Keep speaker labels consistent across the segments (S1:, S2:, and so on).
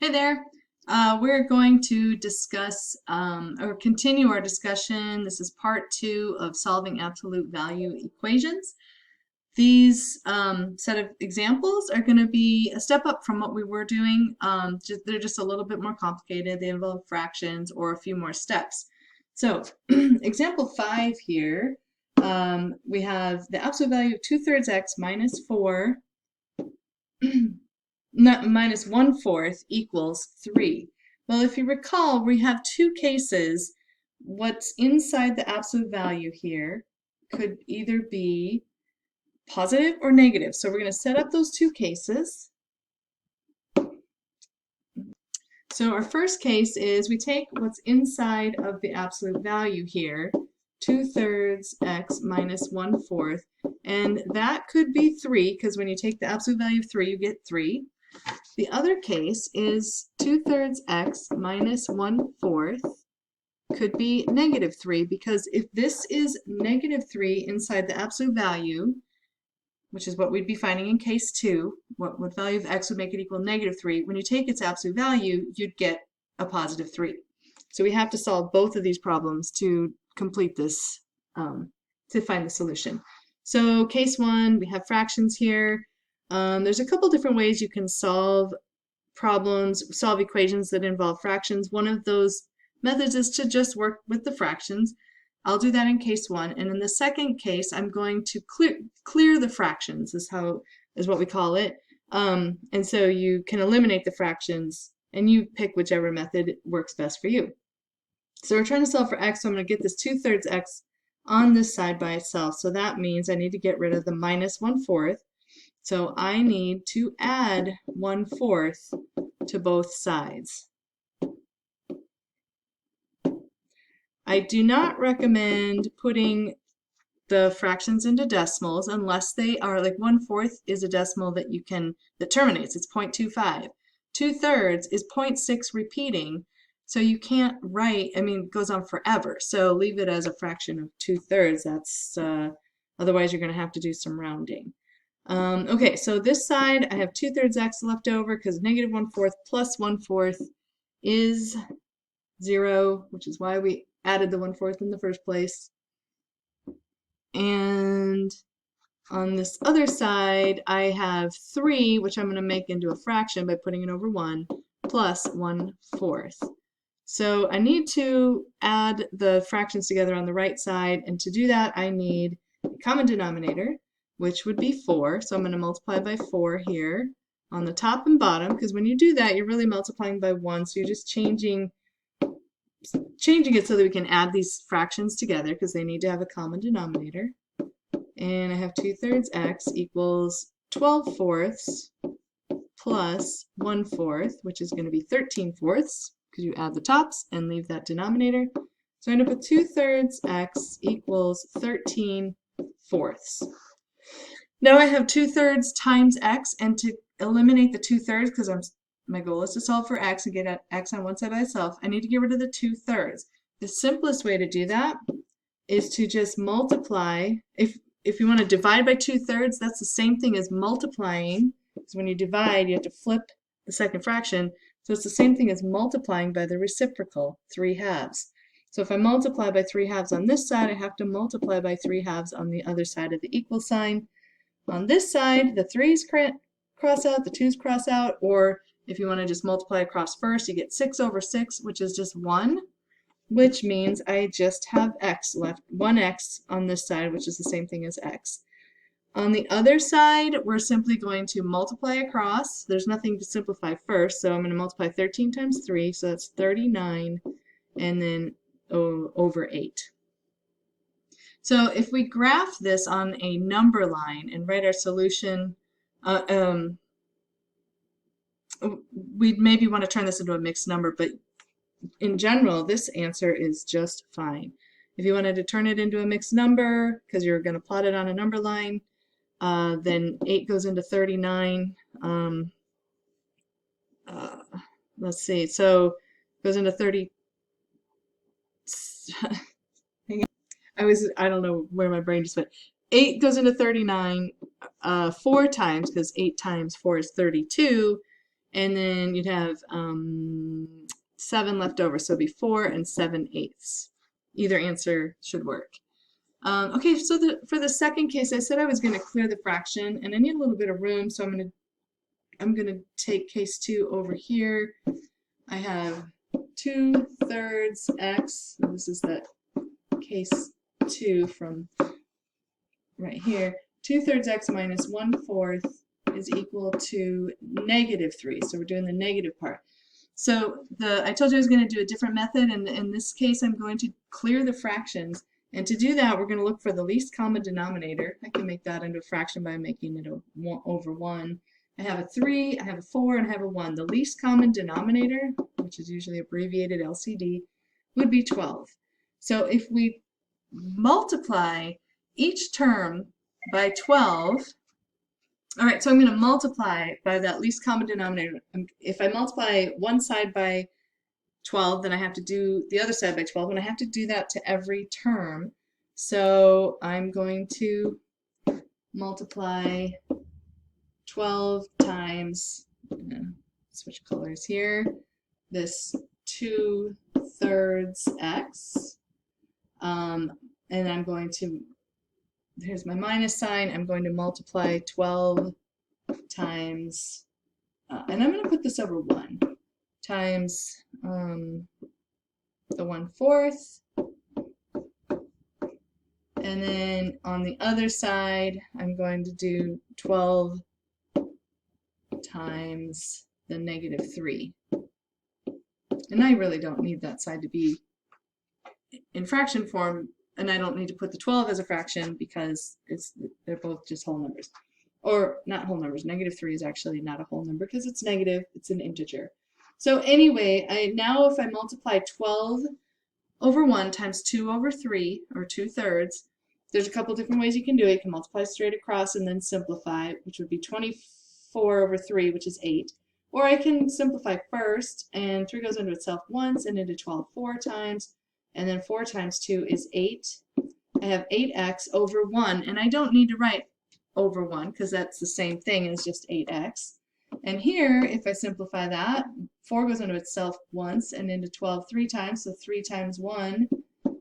S1: Hey there. We're going to discuss or continue our discussion. This is part 2 of solving absolute value equations. These set of examples are going to be a step up from what we were doing. They're just a little bit more complicated. They involve fractions or a few more steps. So example 5 here, we have the absolute value of 2/3 x minus 4 minus 1/4 equals 3. Well, if you recall, we have two cases. What's inside the absolute value here could either be positive or negative. So we're going to set up those two cases. So our first case is we take what's inside of the absolute value here, 2/3 x minus 1/4, and that could be 3, because when you take the absolute value of 3, you get 3. The other case is 2/3 x minus 1/4 could be negative 3, because if this is negative 3 inside the absolute value, which is what we'd be finding in case 2, what value of x would make it equal negative 3, when you take its absolute value, you'd get a positive 3. So we have to solve both of these problems to complete this, to find the solution. So case 1, we have fractions here. There's a couple different ways you can solve equations that involve fractions. One of those methods is to just work with the fractions. I'll do that in case 1, and in the second case, I'm going to clear the fractions, is what we call it. And so you can eliminate the fractions, and you pick whichever method works best for you. So we're trying to solve for x, so I'm going to get this 2/3 x on this side by itself. So that means I need to get rid of the minus 1/4. So I need to add 1/4 to both sides. I do not recommend putting the fractions into decimals unless they are, like 1/4 is a decimal that terminates. It's 0.25. 2/3 is 0.6 repeating, so you can't write, it goes on forever. So leave it as a fraction of 2/3. That's otherwise you're going to have to do some rounding. Okay, so this side I have 2/3 x left over because negative 1/4 plus 1/4 is 0, which is why we added the 1/4 in the first place. And on this other side, I have 3, which I'm going to make into a fraction by putting it over 1, plus 1/4. So I need to add the fractions together on the right side, and to do that, I need a common denominator, which would be 4. So I'm going to multiply by 4 here on the top and bottom, because when you do that, you're really multiplying by 1, so you're just changing it so that we can add these fractions together, because they need to have a common denominator. And I have 2/3 x equals 12/4 plus 1/4, which is going to be 13/4, because you add the tops and leave that denominator. So I'm going to put 2/3 x equals 13/4. Now I have 2/3 times x, and to eliminate the 2/3, because my goal is to solve for x and get x on one side by itself, I need to get rid of the 2/3. The simplest way to do that is to just multiply. If you want to divide by 2/3, that's the same thing as multiplying, because when you divide, you have to flip the second fraction. So it's the same thing as multiplying by the reciprocal, 3/2. So if I multiply by 3/2 on this side, I have to multiply by 3/2 on the other side of the equal sign. On this side, the 3's cross out, the 2's cross out, or if you want to just multiply across first, you get 6/6, which is just 1, which means I just have x left, 1x on this side, which is the same thing as x. On the other side, we're simply going to multiply across. There's nothing to simplify first, so I'm going to multiply 13 times 3, so that's 39, and then over 8. So if we graph this on a number line and write our solution, we'd maybe want to turn this into a mixed number, but in general, this answer is just fine. If you wanted to turn it into a mixed number, because you're going to plot it on a number line, then 8 goes into 39. Let's see, so it goes into 30. I don't know where my brain just went. 8 goes into 39 4 times, because 8 times 4 is 32. and then you'd have 7 left over, so it'd be 4 and 7/8. Either answer should work. Okay, so for the second case, I said I was going to clear the fraction, and I need a little bit of room, so I'm gonna take case 2 over here. I have 2/3 x. So this is that case 2 from right here. 2/3 x minus 1/4 is equal to -3. So we're doing the negative part. So I told you I was going to do a different method, and in this case I'm going to clear the fractions. And to do that, we're going to look for the least common denominator. I can make that into a fraction by making it over 1. I have a 3, I have a 4, and I have a 1. The least common denominator, which is usually abbreviated LCD, would be 12. So if we multiply each term by 12, all right, so I'm going to multiply by that least common denominator. If I multiply one side by 12, then I have to do the other side by 12, and I have to do that to every term. So I'm going to multiply 12 times, switch colors here, this 2/3 x, and I'm going to, here's my minus sign, I'm going to multiply 12 times, and I'm going to put this over 1, times the 1/4, and then on the other side I'm going to do 12 times the -3. And I really don't need that side to be in fraction form, and I don't need to put the 12 as a fraction because they're both just whole numbers. Or not whole numbers. -3 is actually not a whole number because it's negative, it's an integer. So anyway, now if I multiply 12 over 1 times 2 over 3, or 2/3, there's a couple different ways you can do it. You can multiply straight across and then simplify, which would be 24 over 3, which is 8. Or I can simplify first, and 3 goes into itself once, and into 12 4 times, and then 4 times 2 is 8. I have 8x over 1, and I don't need to write over 1 because that's the same thing as just 8x. And here, if I simplify that, 4 goes into itself once and into 12 3 times, so 3 times 1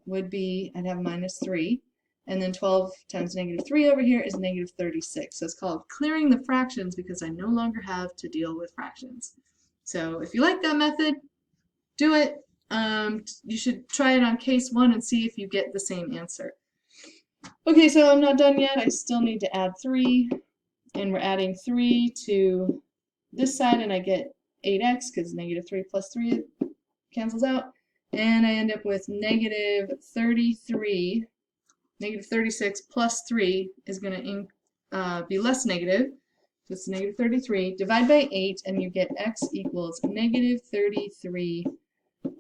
S1: would be, I'd have -3. And then 12 times -3 over here is -36. So it's called clearing the fractions because I no longer have to deal with fractions. So if you like that method, do it. You should try it on case 1 and see if you get the same answer. Okay, so I'm not done yet. I still need to add 3. And we're adding 3 to this side, and I get 8x because -3 plus 3 cancels out. And I end up with -33. -36 plus 3 is going to be less negative, so it's -33. Divide by 8, and you get x equals -33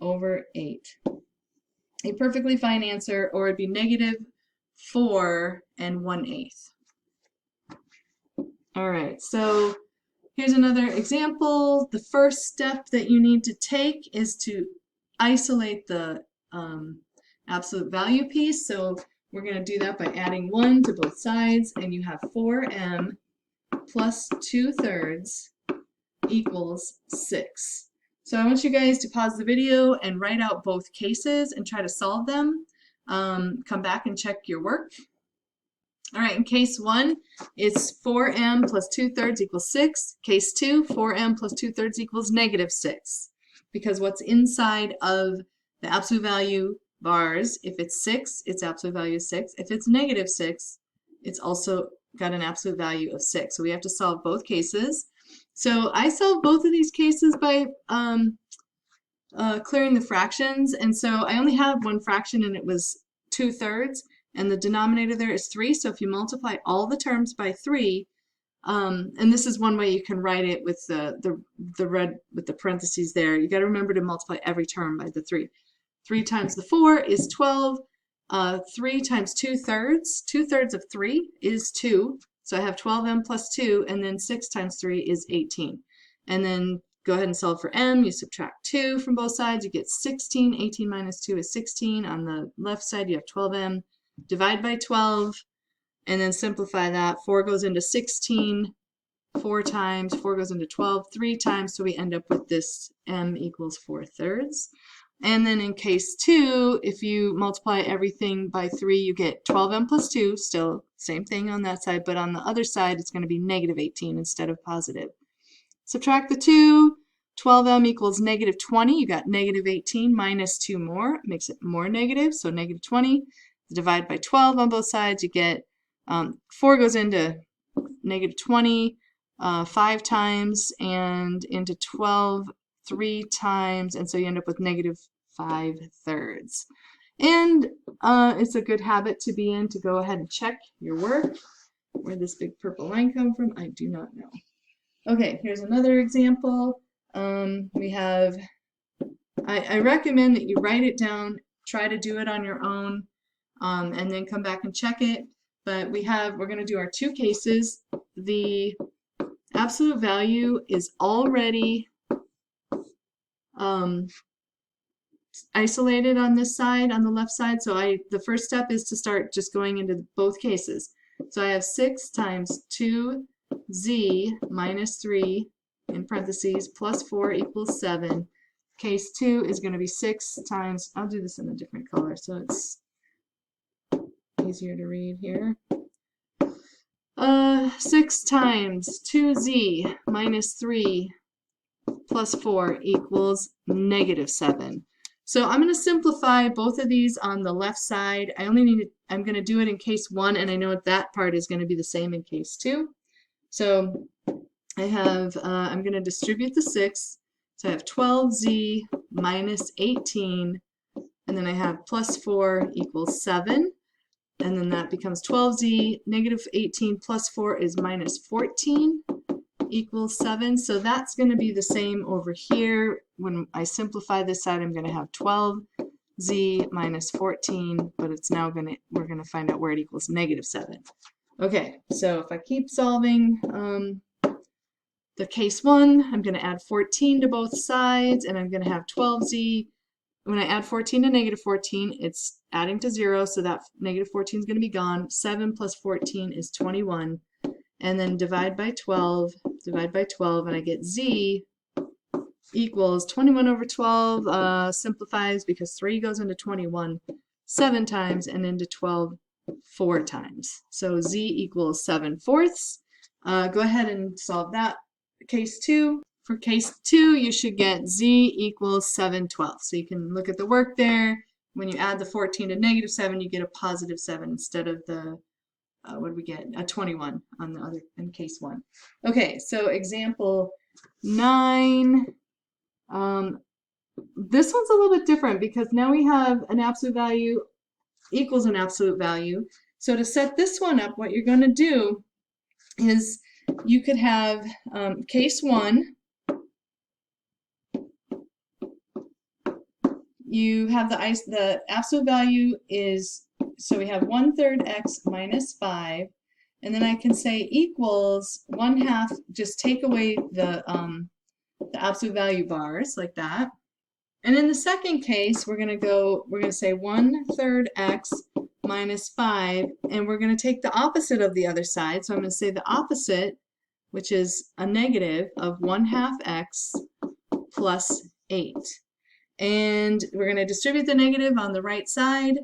S1: over 8. A perfectly fine answer, or it'd be -4 and 1/8. All right, so here's another example. The first step that you need to take is to isolate the absolute value piece. So we're going to do that by adding 1 to both sides, and you have 4m plus 2/3 equals 6. So I want you guys to pause the video and write out both cases and try to solve them. Come back and check your work. All right, in case 1, it's 4m plus 2/3 equals 6. Case 2, 4m plus 2/3 equals -6. Because what's inside of the absolute value bars, if it's 6, its absolute value is 6. If it's -6, it's also got an absolute value of 6. So we have to solve both cases. So I solved both of these cases by clearing the fractions. And so I only had one fraction, and it was 2/3. And the denominator there is 3. So if you multiply all the terms by 3, and this is one way you can write it with the red with the parentheses there. You got to remember to multiply every term by the 3. 3 times the 4 is 12. 3 times 2/3. 2/3 of 3 is 2. So I have 12m plus 2, and then 6 times 3 is 18. And then go ahead and solve for m. You subtract 2 from both sides. You get 16. 18 minus 2 is 16. On the left side, you have 12m. Divide by 12, and then simplify that. 4 goes into 16 4 times, 4 goes into 12, 3 times, so we end up with this m equals 4/3. And then in case 2, if you multiply everything by 3, you get 12m plus 2, still same thing on that side, but on the other side it's going to be negative 18 instead of positive. Subtract the 2, 12m equals negative 20, you got negative 18 minus 2 more, makes it more negative, so negative 20. Divide by 12 on both sides, you get 4 goes into negative 20 5 times, and into 12 3 times, and so you end up with negative 5/3. And it's a good habit to be in to go ahead and check your work. Where this big purple line come from, I do not know. Okay, here's another example. We have, I recommend that you write it down, try to do it on your own, and then come back and check it. But we're going to do our 2 cases. The absolute value is already isolated on this side, on the left side. So the first step is to start just going into both cases. So I have 6 times 2z minus 3 in parentheses plus 4 equals 7. Case 2 is going to be 6 times, I'll do this in a different color so it's easier to read here. 6 times 2z minus 3 plus 4 equals negative 7. So I'm going to simplify both of these on the left side. I'm going to do it in case 1, and I know that part is going to be the same in case 2. So I have, I'm going to distribute the 6. So I have 12z minus 18, and then I have plus 4 equals 7. And then that becomes 12z, negative 18 plus 4 is minus 14 equals 7. So that's going to be the same over here. When I simplify this side, I'm going to have 12z minus 14, but it's now we're going to find out where it equals negative 7. Okay, so if I keep solving the case 1, I'm going to add 14 to both sides, and I'm going to have 12z. When I add 14 to negative 14, it's adding to 0, so that negative 14 is going to be gone. 7 plus 14 is 21. And then divide by 12, and I get z equals 21 over 12, simplifies because 3 goes into 21 7 times, and into 12 4 times. So z equals 7/4. Go ahead and solve that. Case 2. For case 2, you should get z equals 7/12. So you can look at the work there. When you add the 14 to negative 7, you get a positive 7 instead of the, what do we get? A 21 on the other, in case 1. Okay, so example 9. This one's a little bit different because now we have an absolute value equals an absolute value. So to set this one up, what you're going to do is you could have case 1. You have the absolute value is, so we have 1/3 x minus 5, and then I can say equals 1/2, just take away the absolute value bars like that. And in the second case, we're going to say 1/3 x minus 5, and we're going to take the opposite of the other side. So I'm going to say the opposite, which is a negative of 1/2 x plus 8. And we're going to distribute the negative on the right side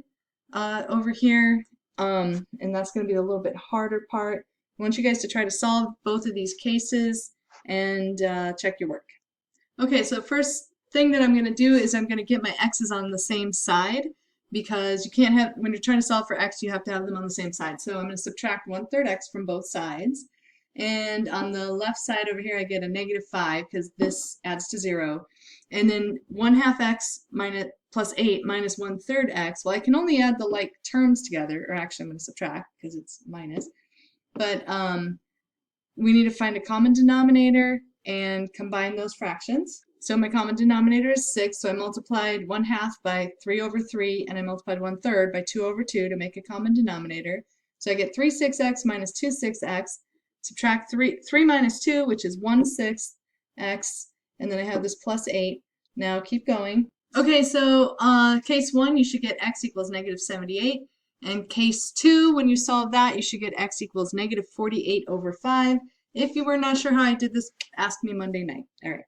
S1: over here, and that's going to be a little bit harder part. I want you guys to try to solve both of these cases and check your work. Okay, so first thing that I'm going to do is I'm going to get my x's on the same side, because you can't have, when you're trying to solve for x, you have to have them on the same side. So I'm going to subtract 1/3 x from both sides. And on the left side over here, I get a negative 5 because this adds to 0. And then 1/2 x plus 8 minus 1/3 x. Well, I can only add the like terms together, or actually I'm going to subtract because it's minus. But we need to find a common denominator and combine those fractions. So my common denominator is 6, so I multiplied 1/2 by 3 over 3, and I multiplied 1/3 by 2 over 2 to make a common denominator. So I get 3/6x minus 2/6x. Subtract 3 minus 2, which is 1/6 x, and then I have this plus 8. Now keep going. Okay, so case 1, you should get x equals negative 78. And case 2, when you solve that, you should get x equals negative 48 over 5. If you were not sure how I did this, ask me Monday night. All right.